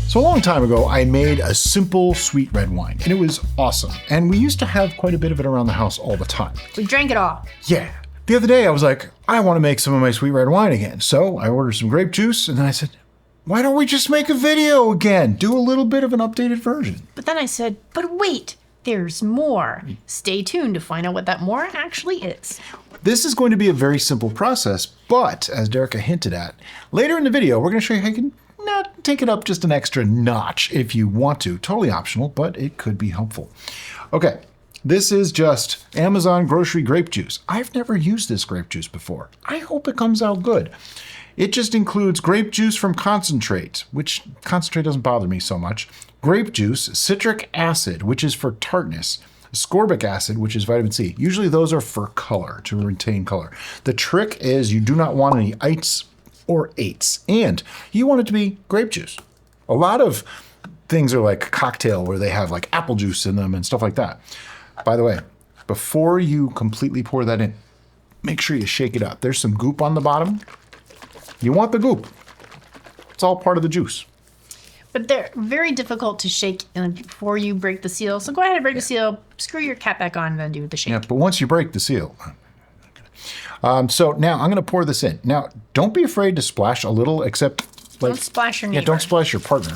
So a long time ago, I made a simple sweet red wine, and it was awesome. And we used to have quite a bit of it around the house all the time. We drank it all. Yeah. The other day, I was like, I want to make some of my sweet red wine again. So I ordered some grape juice, and then I said, why don't we just make a video again? Do a little bit of an updated version. But then I said, but wait, there's more. Stay tuned to find out what that more actually is. This is going to be a very simple process, but as Derica hinted at, later in the video, we're going to show you how you can take it up just an extra notch if you want to. Totally optional, but it could be helpful. Okay, this is just Amazon grocery grape juice. I've never used this grape juice before. I hope it comes out good. It just includes grape juice from concentrate, which concentrate doesn't bother me so much, grape juice, citric acid, which is for tartness, ascorbic acid, which is vitamin C. Usually those are for color, to retain color. The trick is you do not want any ites or eights, and you want it to be grape juice. A lot of things are like cocktail where they have like apple juice in them and stuff like that. By the way, before you completely pour that in, make sure you shake it up. There's some goop on the bottom. You want the goop. It's all part of the juice. But they're very difficult to shake before you break the seal. So go ahead and break the seal, screw your cap back on, and then do the shake. Yeah, but once you break the seal. So now I'm going to pour this in. Now, don't be afraid to splash a little, except like... Don't splash your neighbor. Yeah, don't splash your partner.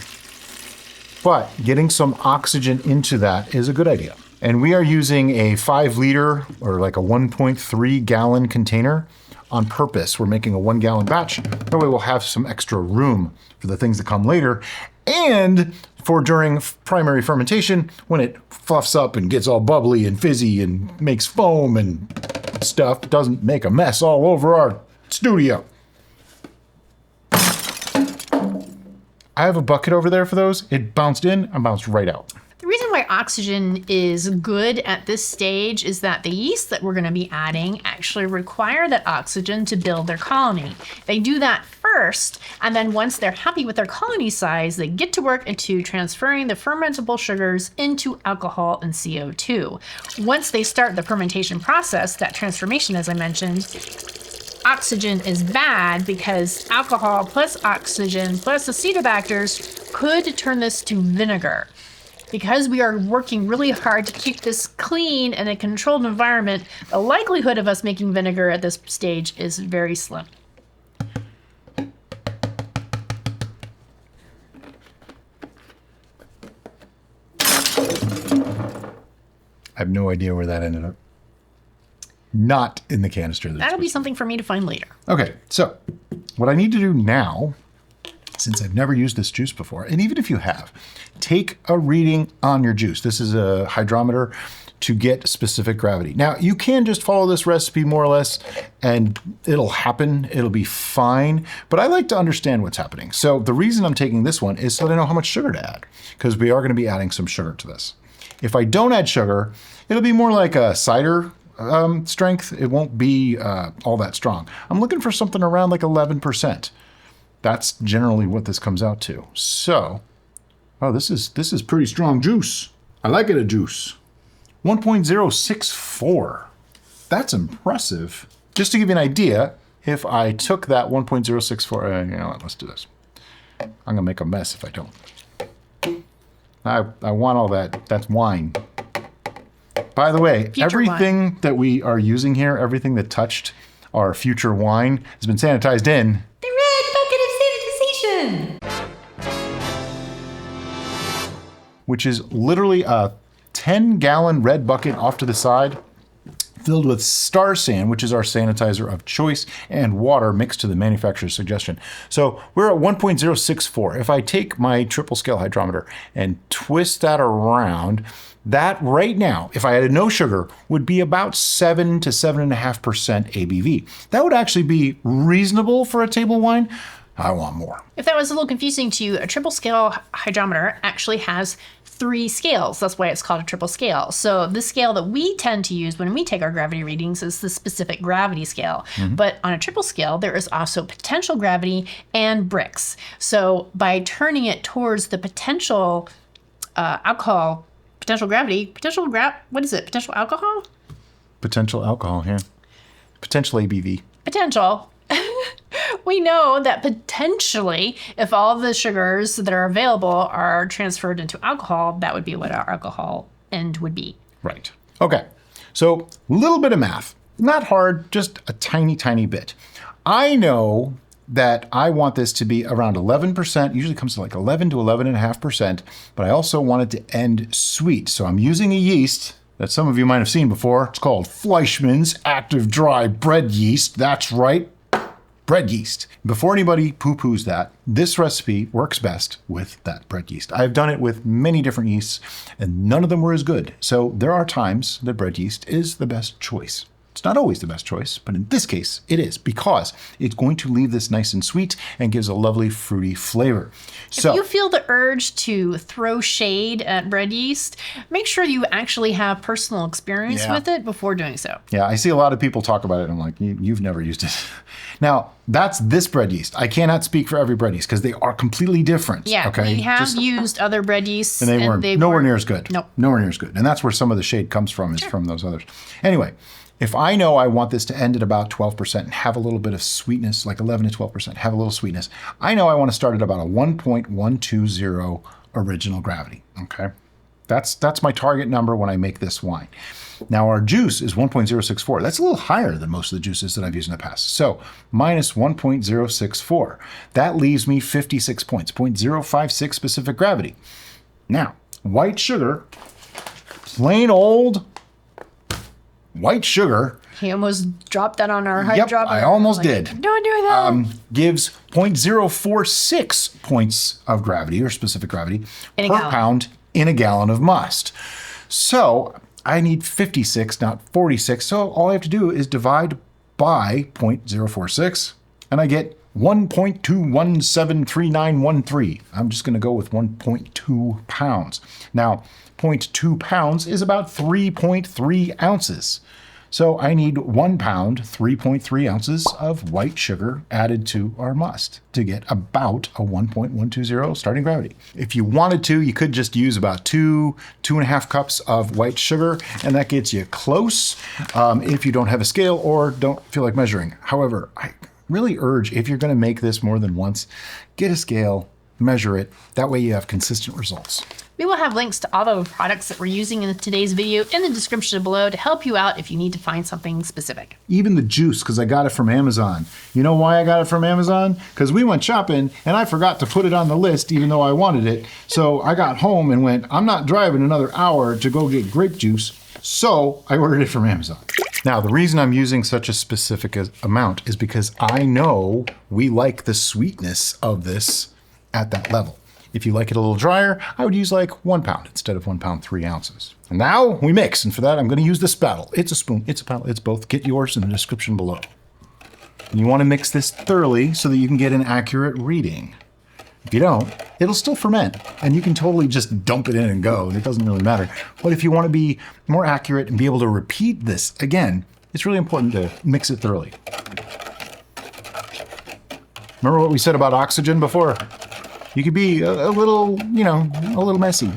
But getting some oxygen into that is a good idea. And we are using a 5 liter or like a 1.3 gallon container on purpose. We're making a 1 gallon batch. That way we'll have some extra room for the things that come later. And for during primary fermentation, when it fluffs up and gets all bubbly and fizzy and makes foam and stuff, doesn't make a mess all over our studio. I have a bucket over there for those. It bounced in and bounced right out. The reason why oxygen is good at this stage is that the yeast that we're going to be adding actually require that oxygen to build their colony. They do that first, and then once they're happy with their colony size, they get to work into transferring the fermentable sugars into alcohol and CO2. Once they start the fermentation process, that transformation, as I mentioned, oxygen is bad because alcohol plus oxygen plus acetobacters could turn this to vinegar. Because we are working really hard to keep this clean in a controlled environment, the likelihood of us making vinegar at this stage is very slim. I have no idea where that ended up. Not in the canister. That'll be something for me to find later. Okay, so what I need to do now, since I've never used this juice before, and even if you have, take a reading on your juice. This is a hydrometer to get specific gravity. Now, you can just follow this recipe more or less, and it'll happen. It'll be fine, but I like to understand what's happening. So the reason I'm taking this one is so that I know how much sugar to add, because we are going to be adding some sugar to this. If I don't add sugar, it'll be more like a cider strength. It won't be all that strong. I'm looking for something around like 11%. That's generally what this comes out to. So, oh, this is pretty strong juice. I like it a juice. 1.064. That's impressive. Just to give you an idea, if I took that 1.064, you know what, let's do this. I'm gonna make a mess if I don't. I want all that. That's wine. By the way, everything that we are using here, everything that touched our future wine has been sanitized in The red bucket of sanitization! which is literally a 10-gallon red bucket off to the side filled with Star San, which is our sanitizer of choice, and water mixed to the manufacturer's suggestion. So we're at 1.064. If I take my triple scale hydrometer and twist that around, that right now, if I added no sugar, would be about 7 to 7.5% ABV. That would actually be reasonable for a table wine. I want more. If that was a little confusing to you, a triple scale hydrometer actually has 3 scales. That's why it's called a triple scale. So the scale that we tend to use when we take our gravity readings is the specific gravity scale. Mm-hmm. But on a triple scale, there is also potential gravity and Brix. So by turning it towards the potential alcohol, potential gravity, what is it? Potential alcohol? Potential alcohol, yeah. Potential ABV. Potential. we know that potentially, if all the sugars that are available are transferred into alcohol, that would be what our alcohol end would be. Right. Okay. So a little bit of math. Not hard, just a tiny, tiny bit. I know that I want this to be around 11%, usually comes to like 11 to 11.5%, but I also want it to end sweet. So I'm using a yeast that some of you might have seen before. It's called Fleischmann's Active Dry Bread Yeast. That's right, bread yeast. Before anybody poo-poos that, this recipe works best with that bread yeast. I've done it with many different yeasts, and none of them were as good. So there are times that bread yeast is the best choice. It's not always the best choice, but in this case, it is, because it's going to leave this nice and sweet and gives a lovely fruity flavor. So, if you feel the urge to throw shade at bread yeast, make sure you actually have personal experience with it before doing so. Yeah, I see a lot of people talk about it, and I'm like, you've never used it. Now, that's this bread yeast. I cannot speak for every bread yeast because they are completely different. Yeah, okay? we have used other bread yeasts, and they weren't nowhere near as good. Nope. Nowhere near as good. And that's where some of the shade comes from, is from those others. Anyway, if I know I want this to end at about 12% and have a little bit of sweetness, like 11 to 12%, have a little sweetness, I know I want to start at about a 1.120 original gravity, okay? That's my target number when I make this wine. Now our juice is 1.064. That's a little higher than most of the juices that I've used in the past. So minus 1.064. That leaves me 56 points, 0.056 specific gravity. Now, white sugar, plain old white sugar. He almost dropped that on our high Yep, drop. I almost did. Don't do that. Gives 0.046 points of gravity, or specific gravity, per pound in a gallon of must. So I need 56, not 46. So all I have to do is divide by 0.046, and I get 1.2173913. I'm just going to go with 1.2 pounds. Now, 0.2 pounds is about 3.3 ounces. So I need 1 pound, 3.3 ounces of white sugar added to our must to get about a 1.120 starting gravity. If you wanted to, you could just use about 2.5 cups of white sugar, and that gets you close if you don't have a scale or don't feel like measuring. However, I really urge, if you're going to make this more than once, get a scale, measure it. That way you have consistent results. We will have links to all the products that we're using in today's video in the description below to help you out if you need to find something specific. Even the juice, because I got it from Amazon. You know why I got it from Amazon? Because we went shopping and I forgot to put it on the list even though I wanted it. So I got home and went, I'm not driving another hour to go get grape juice. So I ordered it from Amazon. Now, the reason I'm using such a specific amount is because I know we like the sweetness of this at that level. If you like it a little drier, I would use like 1 pound instead of 1 pound, 3 ounces. And now we mix, and for that, I'm gonna use the spattle. It's a spoon, it's a paddle, it's both. Get yours in the description below. And you wanna mix this thoroughly so that you can get an accurate reading. If you don't, it'll still ferment, and you can totally just dump it in and go, and it doesn't really matter. But if you wanna be more accurate and be able to repeat this again, it's really important to mix it thoroughly. Remember what we said about oxygen before? You could be a little, a little messy.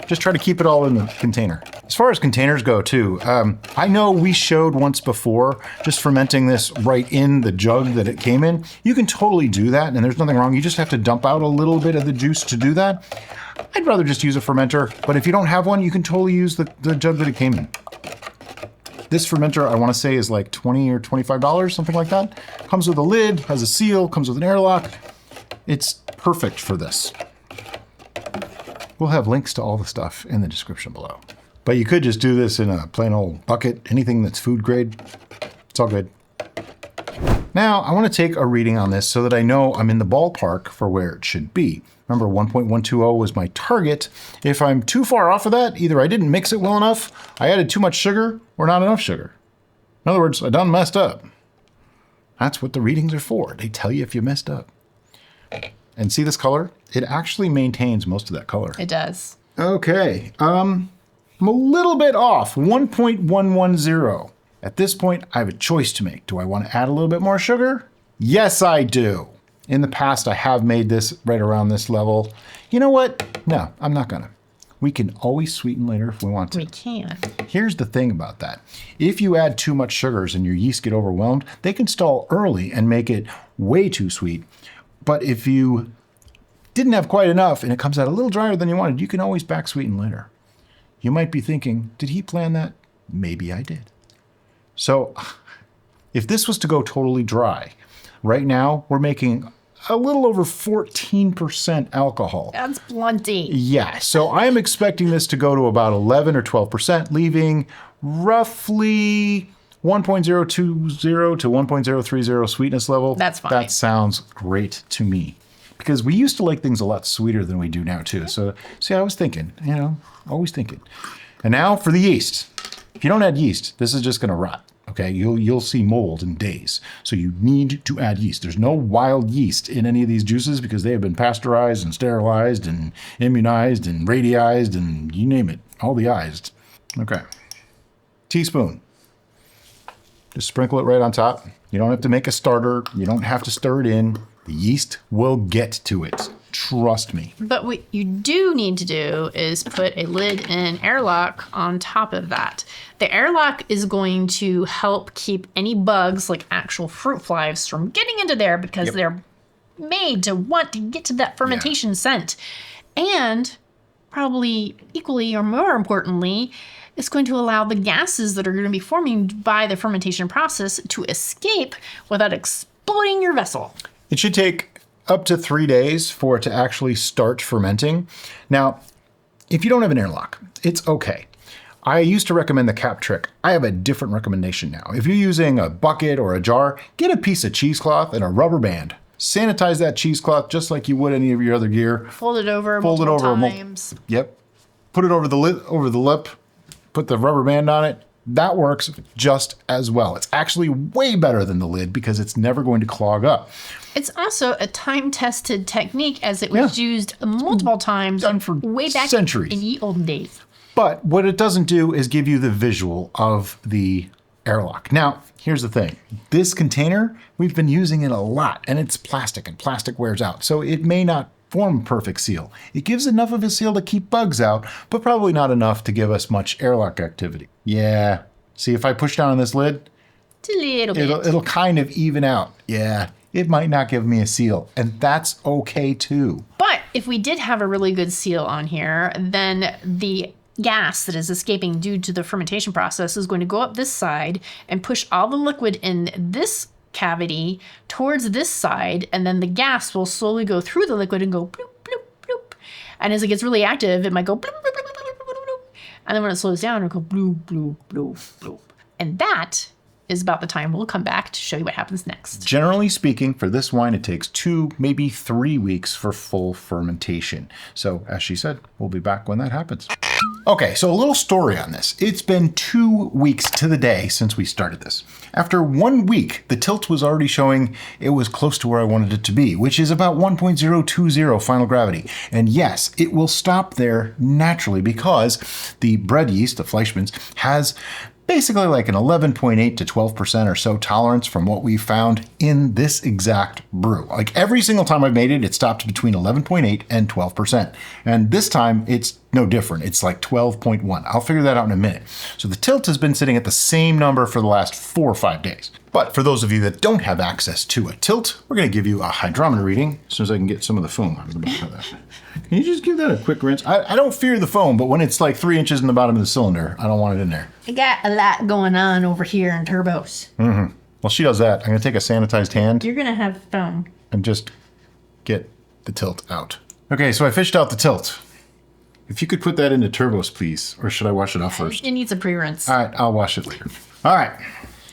Just try to keep it all in the container. As far as containers go too, I know we showed once before just fermenting this right in the jug that it came in. You can totally do that, and there's nothing wrong. You just have to dump out a little bit of the juice to do that. I'd rather just use a fermenter, but if you don't have one, you can totally use the jug that it came in. This fermenter, I want to say, is like $20 or $25, something like that. Comes with a lid, has a seal, comes with an airlock. It's perfect for this. We'll have links to all the stuff in the description below. But you could just do this in a plain old bucket, anything that's food grade. It's all good. Now, I want to take a reading on this so that I know I'm in the ballpark for where it should be. Remember, 1.120 was my target. If I'm too far off of that, either I didn't mix it well enough, I added too much sugar, or not enough sugar. In other words, I done messed up. That's what the readings are for. They tell you if you messed up. And see this color? It actually maintains most of that color. It does. Okay, I'm a little bit off, 1.110. At this point, I have a choice to make. Do I want to add a little bit more sugar? Yes, I do. In the past, I have made this right around this level. You know what? No, I'm not gonna. We can always sweeten later if we want to. We can. Here's the thing about that. If you add too much sugars and your yeast get overwhelmed, they can stall early and make it way too sweet. But if you didn't have quite enough and it comes out a little drier than you wanted, you can always back sweeten later. You might be thinking, did he plan that? Maybe I did. So if this was to go totally dry, right now we're making a little over 14% alcohol. That's plenty. Yeah, so I am expecting this to go to about 11 or 12%, leaving roughly 1.020 to 1.030 sweetness level. That's fine. That sounds great to me. Because we used to like things a lot sweeter than we do now too. So see, I was thinking, always thinking. And now for the yeast. If you don't add yeast, this is just gonna rot. Okay, you'll see mold in days. So you need to add yeast. There's no wild yeast in any of these juices because they have been pasteurized and sterilized and immunized and radiized and you name it, all the ized. Okay, teaspoon. Just sprinkle it right on top. You don't have to make a starter. You don't have to stir it in. The yeast will get to it. Trust me. But what you do need to do is put a lid and an airlock on top of that. The airlock is going to help keep any bugs, like actual fruit flies, from getting into there because they're made to want to get to that fermentation scent. And probably equally or more importantly, it's going to allow the gases that are going to be forming by the fermentation process to escape without exploding your vessel. It should take up to 3 days for it to actually start fermenting. Now, if you don't have an airlock, it's okay. I used to recommend the cap trick. I have a different recommendation now. If you're using a bucket or a jar, get a piece of cheesecloth and a rubber band. Sanitize that cheesecloth just like you would any of your other gear. Fold it over Fold it multiple over times. Yep. Put it over the lip, put the rubber band on it. That works just as well. It's actually way better than the lid because it's never going to clog up. It's also a time-tested technique as it was used multiple times Done for way back centuries. in the olden days. But what it doesn't do is give you the visual of the airlock. Now, here's the thing. This container, we've been using it a lot, and it's plastic, and plastic wears out. So it may not form a perfect seal. It gives enough of a seal to keep bugs out, but probably not enough to give us much airlock activity. Yeah. See, if I push down on this lid, It's a little bit. it'll kind of even out. Yeah. It might not give me a seal, and that's okay too. But if we did have a really good seal on here, then the gas that is escaping due to the fermentation process is going to go up this side and push all the liquid in this cavity towards this side, and then the gas will slowly go through the liquid and go bloop, bloop, bloop. And as it gets really active, it might go bloop, bloop, bloop, bloop, bloop, bloop. And then when it slows down, it'll go bloop, bloop, bloop, bloop. And that is about the time we'll come back to show you what happens next. Generally speaking, for this wine, it takes 2, maybe 3 weeks for full fermentation. So as she said, we'll be back when that happens. Okay, so a little story on this. It's been 2 weeks to the day since we started this. After 1 week, the tilt was already showing it was close to where I wanted it to be, which is about 1.020 final gravity. And yes, it will stop there naturally because the bread yeast, the Fleischmann's, has basically like an 11.8 to 12% or so tolerance from what we found in this exact brew. Like every single time I've made it, it stopped between 11.8 and 12%. And this time it's no different. It's like 12.1. I'll figure that out in a minute. So the tilt has been sitting at the same number for the last 4 or 5 days. But for those of you that don't have access to a tilt, we're going to give you a hydrometer reading as soon as I can get some of the foam out of the bottom of that. Can you just give that a quick rinse? I don't fear the foam, but when it's like 3 inches in the bottom of the cylinder, I don't want it in there. I got a lot going on over here in turbos. Well, she does that. I'm going to take a sanitized hand You're gonna have foam. and just get the tilt out. Okay, so I fished out the tilt. If you could put that into turbos, please, or should I wash it off first? It needs a pre-rinse. All right, I'll wash it later. All right,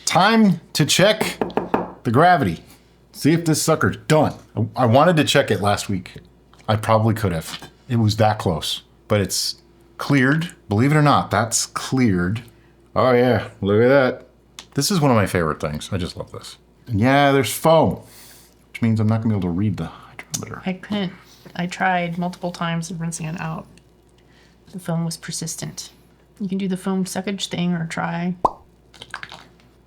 time to check the gravity. See if this sucker's done. I wanted to check it last week. I probably could have. It was that close, but it's cleared. Believe it or not, that's cleared. Oh yeah, look at that. This is one of my favorite things. I just love this. And yeah, there's foam, which means I'm not gonna be able to read the hydrometer. I couldn't. I tried multiple times of rinsing it out. The foam was persistent. You can do the foam suckage thing or try.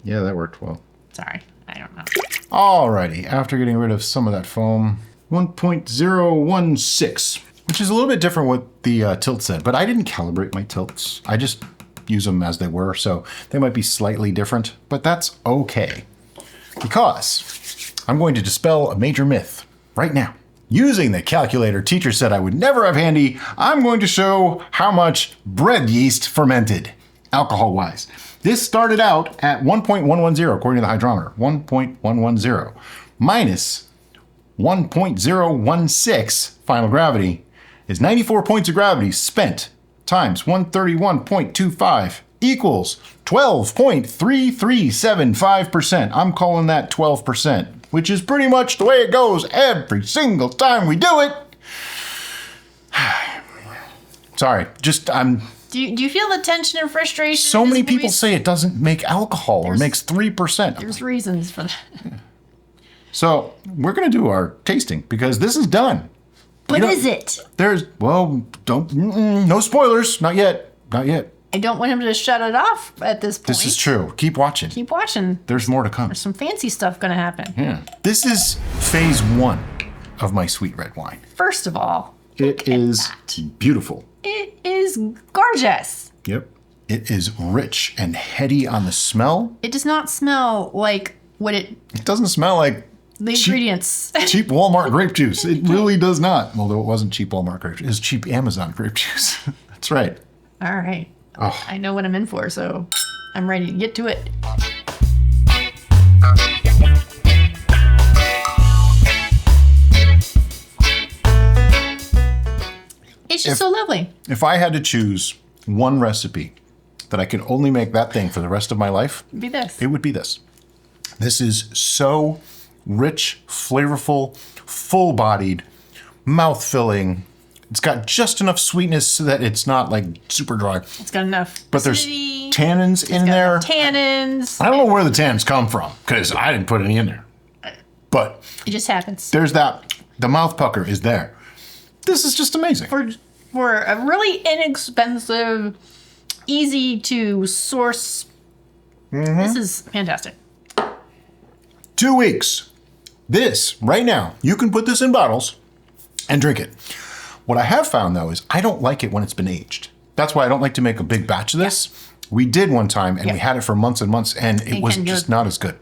Yeah, that worked well. Sorry, I don't know. Alrighty, after getting rid of some of that foam, 1.016. which is a little bit different what the tilt said, but I didn't calibrate my tilts. I just use them as they were, so they might be slightly different, but that's okay. Because I'm going to dispel a major myth right now. Using the calculator teacher said I would never have handy, I'm going to show how much bread yeast fermented, alcohol-wise. This started out at 1.110 according to the hydrometer, 1.110 minus 1.016 final gravity is 94 points of gravity spent times 131.25 equals 12.3375%. I'm calling that 12%, which is pretty much the way it goes every single time we do it. Sorry, Do you feel the tension and frustration? So many people say it doesn't make alcohol or makes 3%. There's reasons for that. So we're going to do our tasting because this is done. What is it? No spoilers. Not yet. Not yet. I don't want him to shut it off at this point. This is true. Keep watching. Keep watching. There's more to come. There's some fancy stuff going to happen. Yeah. This is phase 1 of my sweet red wine. First of all, it is beautiful. It is gorgeous. Yep. It is rich and heady on the smell. It does not smell like what it doesn't smell like the ingredients. Cheap Walmart grape juice. It really does not. Although it wasn't cheap Walmart grape juice. It was cheap Amazon grape juice. That's right. All right. Oh. I know what I'm in for, so I'm ready to get to it. It's just so lovely. If I had to choose one recipe that I could only make that thing for the rest of my life, It'd be this. It would be this. This is so rich, flavorful, full-bodied, mouth-filling. It's got just enough sweetness so that it's not like super dry. It's got enough But acidity. there's tannins in there. Tannins. I don't know where the tannins come from because I didn't put any in there. But it just happens. There's that. The mouth pucker is there. This is just amazing. For a really inexpensive, easy to source. This is fantastic. 2 weeks. This, right now, you can put this in bottles and drink it. What I have found, though, is I don't like it when it's been aged. That's why I don't like to make a big batch of this. We did one time, and we had it for months and months, and it was just not as good.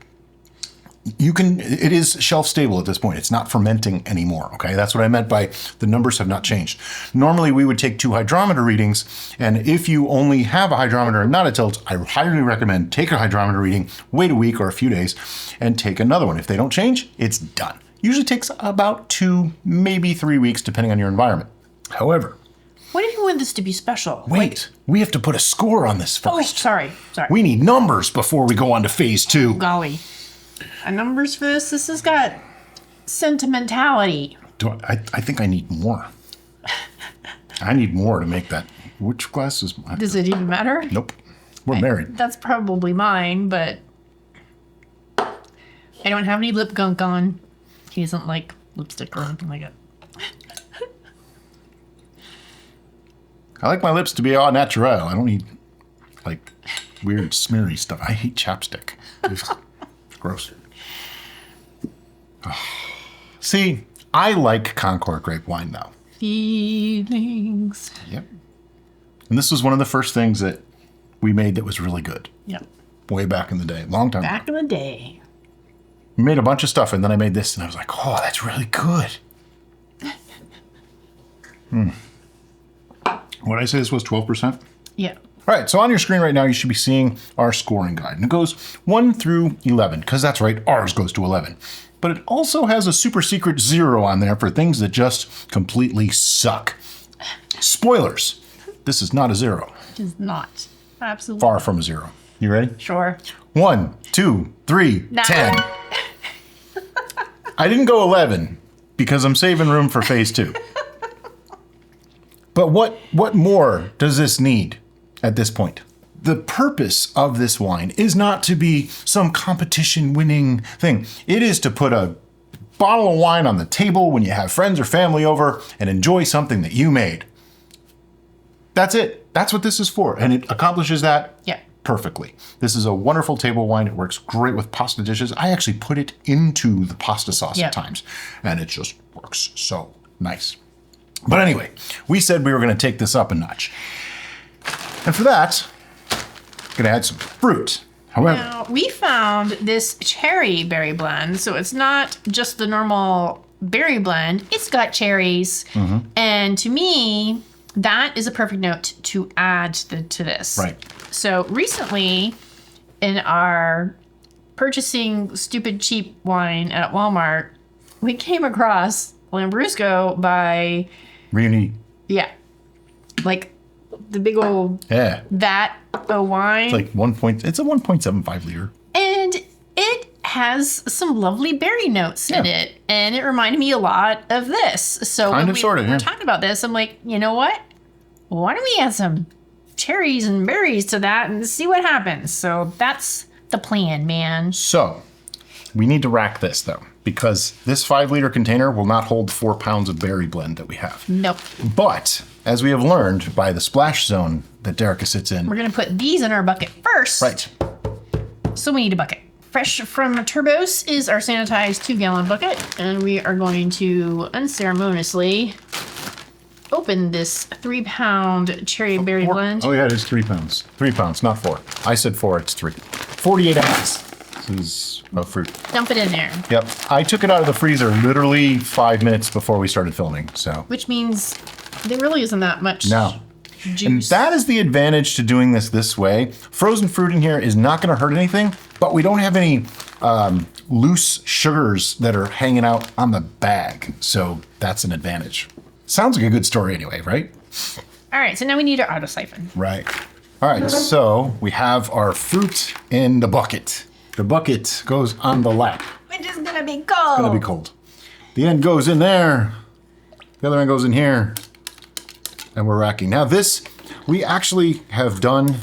It is shelf stable at this point. It's not fermenting anymore, okay? That's what I meant by the numbers have not changed. Normally, we would take 2 hydrometer readings, and if you only have a hydrometer and not a tilt, I highly recommend take a hydrometer reading, wait a week or a few days, and take another one. If they don't change, it's done. Usually takes about 2, maybe 3 weeks, depending on your environment. However, what if you want this to be special? Wait, we have to put a score on this first. Oh, sorry. We need numbers before we go on to phase 2. Golly. Numbers for this? This has got sentimentality. I think I need more. I need more to make that. Which glass is mine? Does it even matter? Nope. We're married. That's probably mine, but I don't have any lip gunk on. He doesn't like lipstick or anything like that. I like my lips to be au naturel. I don't need like weird smeary stuff. I hate chapstick. It's gross. Oh. See, I like Concord grape wine though. Feelings. Yep. And this was one of the first things that we made that was really good. Yep. Way back in the day, long time ago. Back in the day. We made a bunch of stuff and then I made this and I was like, oh, that's really good. What did I say this was 12%? Yeah. All right, so on your screen right now, you should be seeing our scoring guide. And it goes 1 through 11, because that's right, ours goes to 11. But it also has a super secret 0 on there for things that just completely suck. Spoilers, this is not a 0. It is not. Absolutely. Far from a 0. You ready? Sure. 1, 2, 3, 9. 10. I didn't go 11 because I'm saving room for phase 2. But what more does this need at this point? The purpose of this wine is not to be some competition-winning thing. It is to put a bottle of wine on the table when you have friends or family over and enjoy something that you made. That's it. That's what this is for. And it accomplishes that perfectly. This is a wonderful table wine. It works great with pasta dishes. I actually put it into the pasta sauce at times, and it just works so nice. But anyway, we said we were going to take this up a notch. And for that, I'm going to add some fruit. However, Now, we found this cherry berry blend, so it's not just the normal berry blend. It's got cherries. And to me, that is a perfect note to add to this. Right. So recently, in our purchasing stupid cheap wine at Walmart, we came across Lambrusco by, really, yeah, like the big old yeah, vat of wine. it's like it's a 1.75 liter. And it has some lovely berry notes in Yeah. it. And it reminded me a lot of this. So Kind when of, we sort of, were yeah. talking about this, I'm like, you know what? Why don't we add some cherries and berries to that and see what happens? So that's the plan, man. So we need to rack this though, because this 5 liter container will not hold 4 pounds of berry blend that we have. Nope. But as we have learned by the splash zone that Derica sits in, We're going to put these in our bucket first. right, So we need a bucket. Fresh from Turbos is our sanitized 2-gallon bucket. And we are going to unceremoniously open this 3-pound cherry berry blend. Oh yeah, it is 3 pounds. 3 pounds, not 4. I said 4, it's 3. 48 ounces. This is fruit. Dump it in there. Yep. I took it out of the freezer literally 5 minutes before we started filming, so. Which means there really isn't that much No. juice. And that is the advantage to doing this way. Frozen fruit in here is not going to hurt anything, but we don't have any loose sugars that are hanging out on the bag. So that's an advantage. Sounds like a good story anyway, right? All right, so now we need our auto siphon. Right. All right, so we have our fruit in the bucket. The bucket goes on the lap. Which is gonna be cold. It's gonna be cold. The end goes in there. The other end goes in here. And we're racking. Now this, we actually have done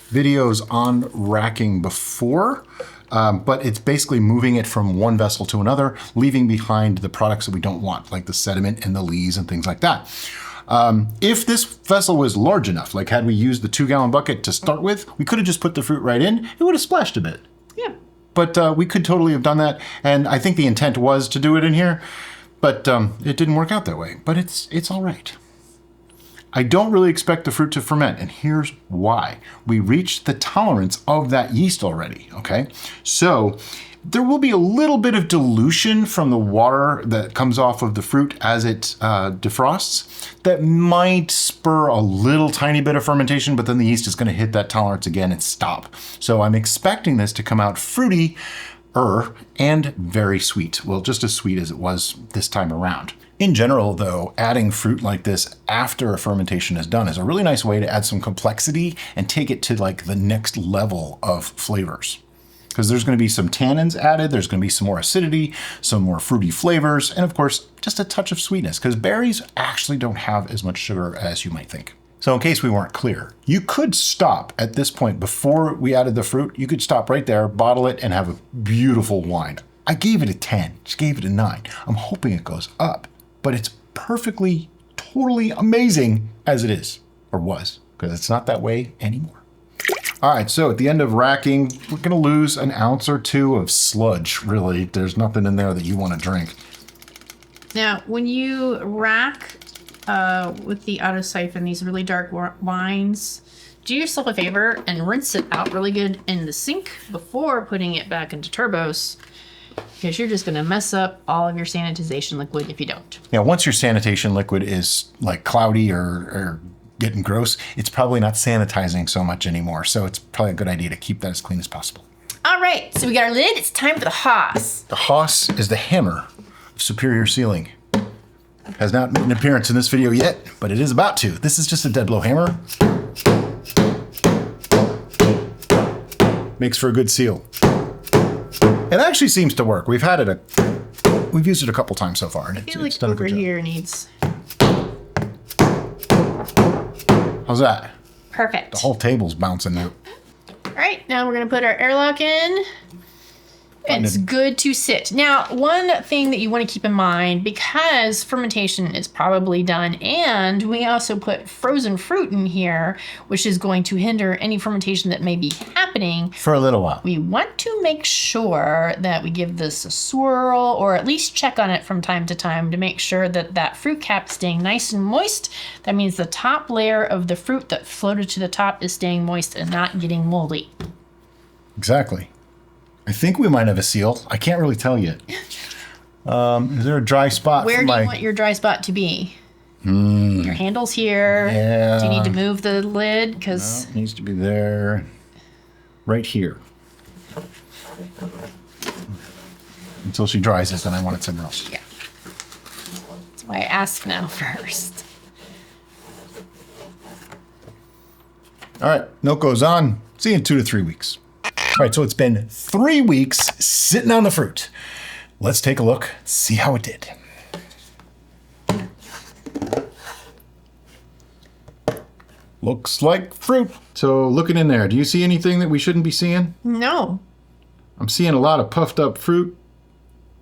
videos on racking before, but it's basically moving it from one vessel to another, leaving behind the products that we don't want, like the sediment and the lees and things like that. If this vessel was large enough, like had we used the 2-gallon bucket to start with, we could have just put the fruit right in. It would have splashed a bit. Yeah. But we could totally have done that. And I think the intent was to do it in here, but it didn't work out that way. But it's all right. I don't really expect the fruit to ferment, and here's why. We reached the tolerance of that yeast already, okay? So there will be a little bit of dilution from the water that comes off of the fruit as it defrosts that might spur a little tiny bit of fermentation, but then the yeast is gonna hit that tolerance again and stop. So I'm expecting this to come out fruity and very sweet. Well, just as sweet as it was this time around. In general, though, adding fruit like this after a fermentation is done is a really nice way to add some complexity and take it to like the next level of flavors. Because there's going to be some tannins added, there's going to be some more acidity, some more fruity flavors, and of course, just a touch of sweetness, because berries actually don't have as much sugar as you might think. So in case we weren't clear, you could stop at this point before we added the fruit. You could stop right there, bottle it, and have a beautiful wine. I gave it a 10, just gave it a 9. I'm hoping it goes up, but it's perfectly, totally amazing as it is, or was, because it's not that way anymore. All right, so at the end of racking, we're gonna lose an ounce or two of sludge, really. There's nothing in there that you wanna drink. Now, when you rack with the auto siphon these really dark wines, do yourself a favor and rinse it out really good in the sink before putting it back into turbos, because you're just gonna mess up all of your sanitization liquid if you don't. Yeah, once your sanitation liquid is like cloudy or getting gross, it's probably not sanitizing so much anymore. So it's probably a good idea to keep that as clean as possible. All right, so we got our lid. It's time for the Haas. The Haas is the hammer of superior sealing. Has not made an appearance in this video yet, but it is about to. This is just a dead blow hammer. Makes for a good seal. It actually seems to work. We've used it a couple times so far, and I feel it's like done a over good job. here needs How's that? perfect. The whole table's bouncing now. All right, now we're gonna put our airlock in. It's good to sit. Now, one thing that you want to keep in mind, because fermentation is probably done, and we also put frozen fruit in here, which is going to hinder any fermentation that may be happening. For a little while. We want to make sure that we give this a swirl, or at least check on it from time to time to make sure that that fruit cap is staying nice and moist. That means the top layer of the fruit that floated to the top is staying moist and not getting moldy. Exactly. I think we might have a seal. I can't really tell yet. Is there a dry spot? Where do you want your dry spot to be? Your handle's here. Yeah. Do you need to move the lid? Because No, it needs to be there. Right here. Until she dries this, then I want it somewhere else. yeah. That's why I asked now first. All right, milk goes on. See you in 2 to 3 weeks. All right, so it's been 3 weeks sitting on the fruit. Let's take a look, see how it did. Looks like fruit. So looking in there, do you see anything that we shouldn't be seeing? No. I'm seeing a lot of puffed up fruit.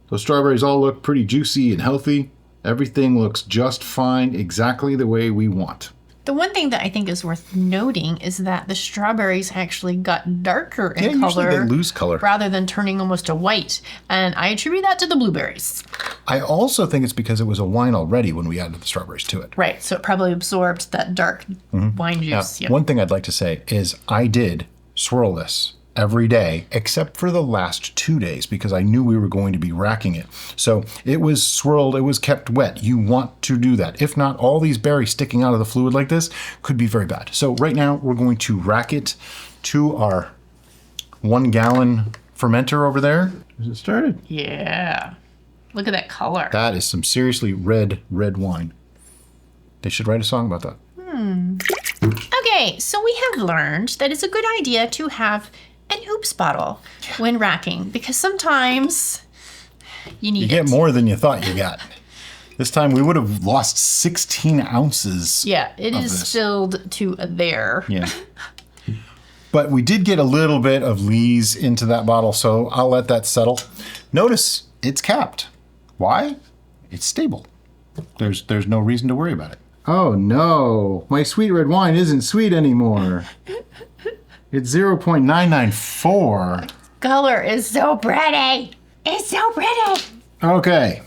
Those strawberries all look pretty juicy and healthy. Everything looks just fine, exactly the way we want. The one thing that I think is worth noting is that the strawberries actually got darker in Yeah, usually color they lose color. rather than turning almost to white. And I attribute that to the blueberries. I also think it's because it was a wine already when we added the strawberries to it. Right. So it probably absorbed that dark wine Now, juice. Yep. one thing I'd like to say is I did swirl this every day except for the last 2 days because I knew we were going to be racking it. So it was swirled, it was kept wet. You want to do that. If not, all these berries sticking out of the fluid like this could be very bad. So right now we're going to rack it to our 1 gallon fermenter over there. Has it started? Yeah. Look at that color. That is some seriously red wine. They should write a song about that. Okay, so we have learned that it's a good idea to have an oops bottle when racking because sometimes you need You get it. more than you thought you got. This time we would have lost 16 ounces. Yeah, it of is this. filled to there. Yeah. But we did get a little bit of lees into that bottle, so I'll let that settle. Notice it's capped. Why? It's stable. There's no reason to worry about it. Oh no, my sweet red wine isn't sweet anymore. It's 0.994. Color is so pretty. It's so pretty. Okay.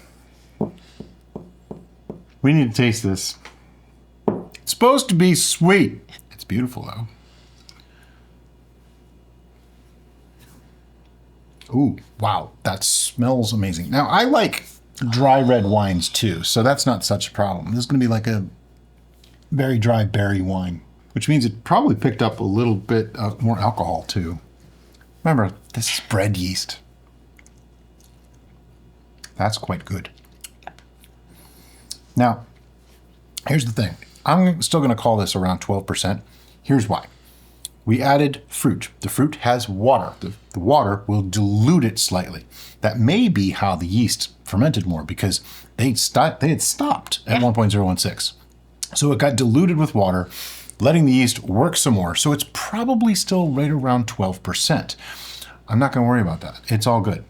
We need to taste this. It's supposed to be sweet. It's beautiful though. Ooh, wow, that smells amazing. Now, I like dry red wines too, so that's not such a problem. This is going to be like a very dry berry wine, which means it probably picked up a little bit more alcohol too. Remember, this is bread yeast. That's quite good. Now, here's the thing. I'm still going to call this around 12%. Here's why. We added fruit. The fruit has water. The water will dilute it slightly. That may be how the yeast fermented more because they had stopped at 1.016. So it got diluted with water, letting the yeast work some more. So it's probably still right around 12%. I'm not going to worry about that. It's all good.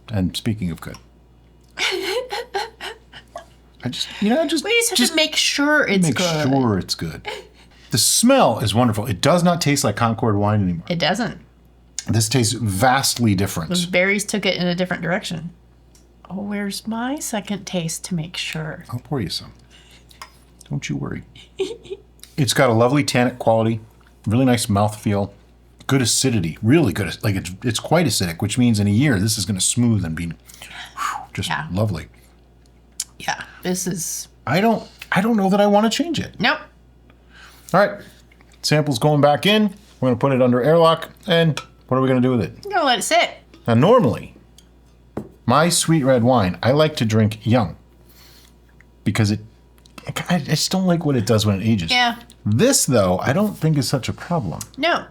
And speaking of good, we just have to make sure it's good. Make sure it's good. The smell is wonderful. It does not taste like Concord wine anymore. It doesn't. This tastes vastly different. Those berries took it in a different direction. Oh, where's my second taste to make sure? I'll pour you some. Don't you worry. It's got a lovely tannic quality, really nice mouthfeel, good acidity, really good. Like it's quite acidic, which means in a year this is going to smooth and be just lovely. Yeah, this is. I don't know that I want to change it. Nope. All right, sample's going back in. We're going to put it under airlock, and what are we going to do with it? I'm gonna let it sit. Now, normally, my sweet red wine, I like to drink young because I just don't like what it does when it ages. Yeah. This, though, I don't think is such a problem. No.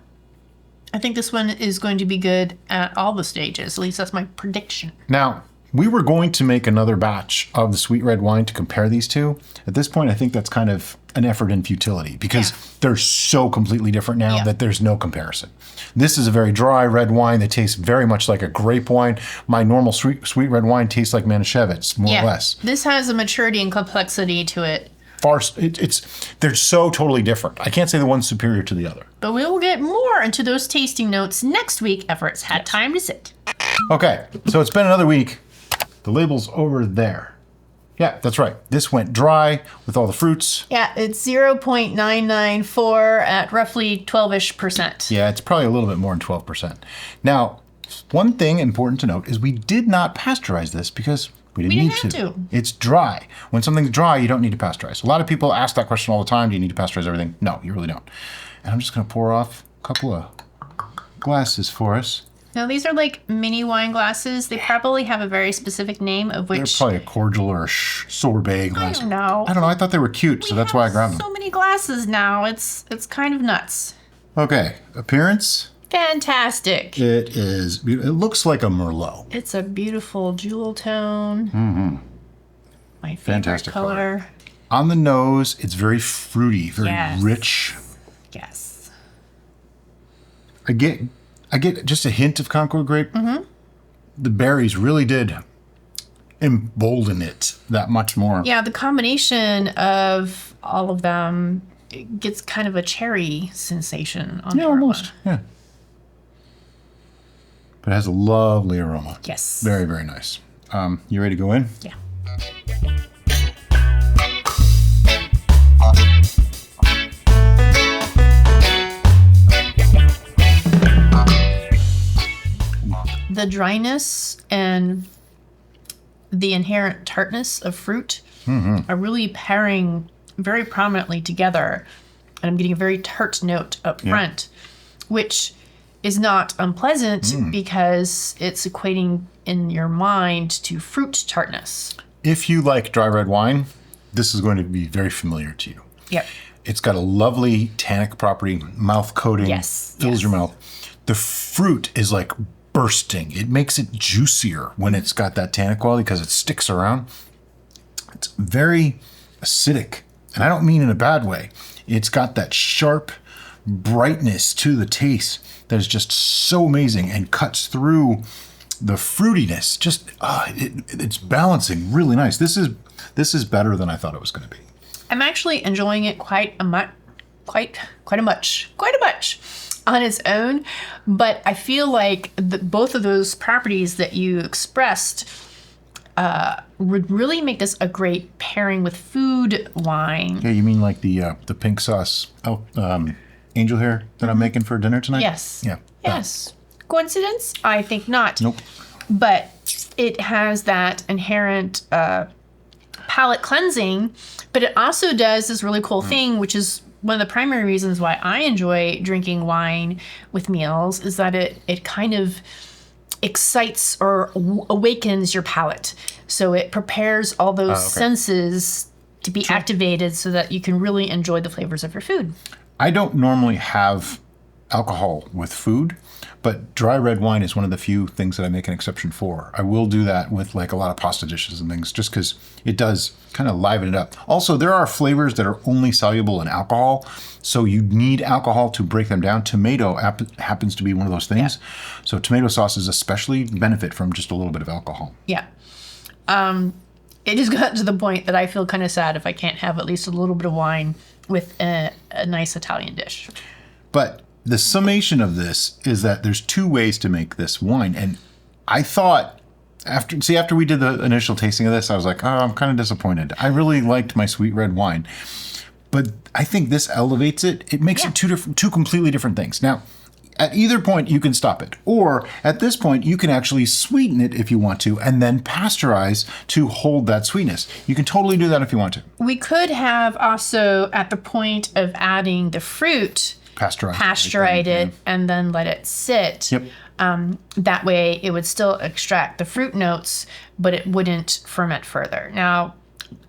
I think this one is going to be good at all the stages. At least that's my prediction. Now, We were going to make another batch of the sweet red wine to compare these two. At this point, I think that's kind of an effort in futility because they're so completely different now that there's no comparison. This is a very dry red wine that tastes very much like a grape wine. My normal sweet red wine tastes like Manischewitz, more or less. This has a maturity and complexity to it. They're so totally different. I can't say the one's superior to the other. But we will get more into those tasting notes next week after it's had time to sit. Okay, so it's been another week. The label's over there. Yeah, that's right. This went dry with all the fruits. Yeah, it's 0.994 at roughly 12-ish%. Yeah, it's probably a little bit more than 12%. Now, one thing important to note is we did not pasteurize this because we didn't need to. It's dry. When something's dry, you don't need to pasteurize. A lot of people ask that question all the time. Do you need to pasteurize everything? No, you really don't. And I'm just going to pour off a couple of glasses for us. Now, these are like mini wine glasses. They probably have a very specific name of which... They're probably a cordial or a sorbet glass. I don't know. I thought they were cute, so that's why I grabbed them. So many glasses now. It's kind of nuts. Okay, appearance. Fantastic. It is. It looks like a Merlot. It's a beautiful jewel tone. Mm-hmm. My favorite Fantastic color. On the nose, it's very fruity, very rich. Yes. I get just a hint of Concord grape. Mm-hmm. The berries really did embolden it that much more. Yeah, the combination of all of them gets kind of a cherry sensation on the aroma. Almost. Yeah. But it has a lovely aroma. Yes. Very, very nice. You ready to go in? Yeah. The dryness and the inherent tartness of fruit are really pairing very prominently together. And I'm getting a very tart note up front, which is not unpleasant because it's equating in your mind to fruit tartness. If you like dry red wine, this is going to be very familiar to you. Yep. It's got a lovely tannic property, mouth coating, fills your mouth. The fruit is like bursting. It makes it juicier when it's got that tannic quality because it sticks around. It's very acidic, and I don't mean in a bad way. It's got that sharp brightness to the taste that is just so amazing and cuts through the fruitiness. Just it's balancing really nice. This is better than I thought it was going to be. I'm actually enjoying it quite a much on its own, but I feel like both of those properties that you expressed would really make this a great pairing with food wine. Yeah, you mean like the pink sauce angel hair that I'm making for dinner tonight? Yes. Yeah. Yes. Coincidence? I think not. Nope. But it has that inherent palate cleansing, but it also does this really cool thing, which is one of the primary reasons why I enjoy drinking wine with meals, is that it kind of excites or awakens your palate. So it prepares all those senses to be activated so that you can really enjoy the flavors of your food. I don't normally have alcohol with food, but dry red wine is one of the few things that I make an exception for. I will do that with like a lot of pasta dishes and things just because it does kind of liven it up. Also, there are flavors that are only soluble in alcohol, so you need alcohol to break them down. Tomato happens to be one of those things. Yeah. So tomato sauces especially benefit from just a little bit of alcohol. Yeah. It has gotten to the point that I feel kind of sad if I can't have at least a little bit of wine with a nice Italian dish. But the summation of this is that there's two ways to make this wine. And I thought, after we did the initial tasting of this, I was like, oh, I'm kind of disappointed. I really liked my sweet red wine. But I think this elevates it. It makes it two completely different things. Now, at either point, you can stop it. Or at this point, you can actually sweeten it if you want to, and then pasteurize to hold that sweetness. You can totally do that if you want to. We could have also, at the point of adding the fruit, pasteurize it and then let it sit. Yep. That way, it would still extract the fruit notes, but it wouldn't ferment further. Now,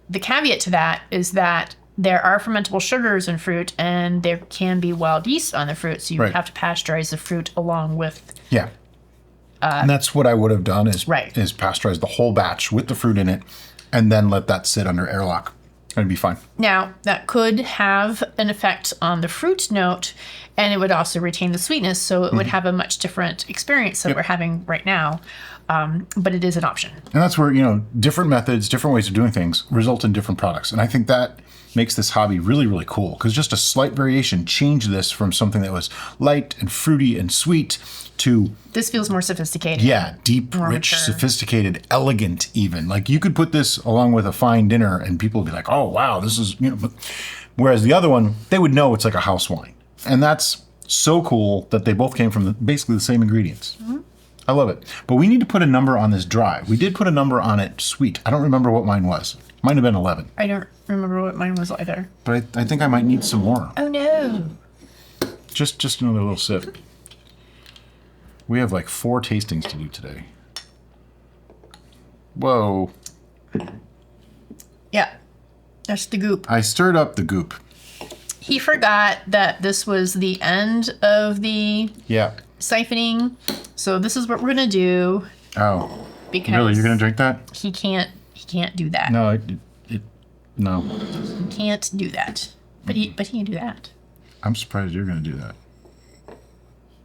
the caveat to that is that there are fermentable sugars in fruit, and there can be wild yeast on the fruit, so you would have to pasteurize the fruit along with And that's what I would have done is Right. pasteurize the whole batch with the fruit in it and then let that sit under airlock. It'd be fine. Now, that could have an effect on the fruit note, and it would also retain the sweetness, so it would have a much different experience that we're having right now. But it is an option. And that's where, you know, different methods, different ways of doing things result in different products. And I think that makes this hobby really, really cool because just a slight variation changed this from something that was light and fruity and sweet to, This feels more sophisticated. yeah, deep, More rich, mature. sophisticated, elegant even. Like you could put this along with a fine dinner and people would be like, oh, wow, this is, you know, but, whereas the other one, they would know it's like a house wine. And that's so cool that they both came from basically the same ingredients. I love it. But we need to put a number on this dry. We did put a number on it sweet. I don't remember what mine was. Might have been 11. I don't remember what mine was either. But I think I might need some more. Oh no. Just another little sip. We have like 4 tastings to do today. Whoa. Yeah. That's the goop. I stirred up the goop. He forgot that this was the end of the Yeah. siphoning. So this is what we're gonna do Oh. because Really? You're going to drink that? he can't do that. No, no. He can't do that. But he can do that. I'm surprised you're going to do that.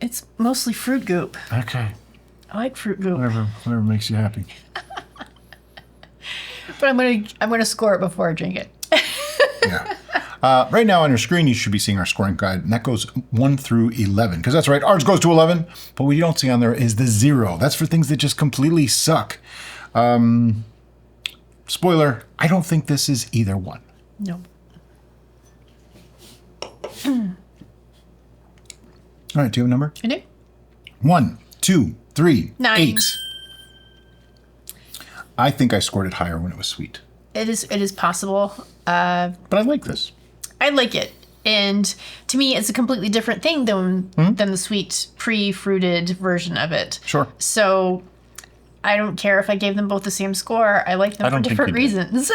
It's mostly fruit goop. Okay. I like fruit goop. Whatever makes you happy. But I'm gonna score it before I drink it. Yeah. Right now on your screen, you should be seeing our scoring guide, and that goes 1 through 11. Because that's right, ours goes to 11, but what you don't see on there is the 0. That's for things that just completely suck. Spoiler, I don't think this is either one. No. All right, do you have a number? I do. 1, 2, 3, 9. 8. I think I scored it higher when it was sweet. It is possible. But I like this. I like it. And to me, it's a completely different thing than the sweet pre-fruited version of it. Sure. So I don't care if I gave them both the same score. I like them for don't think different you did. reasons.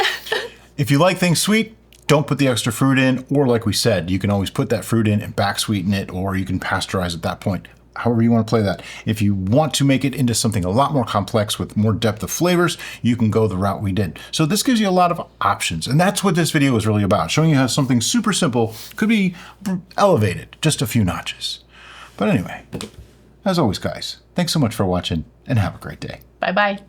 If you like things sweet, don't put the extra fruit in, or like we said, you can always put that fruit in and back sweeten it, or you can pasteurize at that point. However you want to play that. If you want to make it into something a lot more complex with more depth of flavors, you can go the route we did. So this gives you a lot of options, and that's what this video is really about, showing you how something super simple could be elevated just a few notches. But anyway, as always, guys, thanks so much for watching, and have a great day. Bye-bye.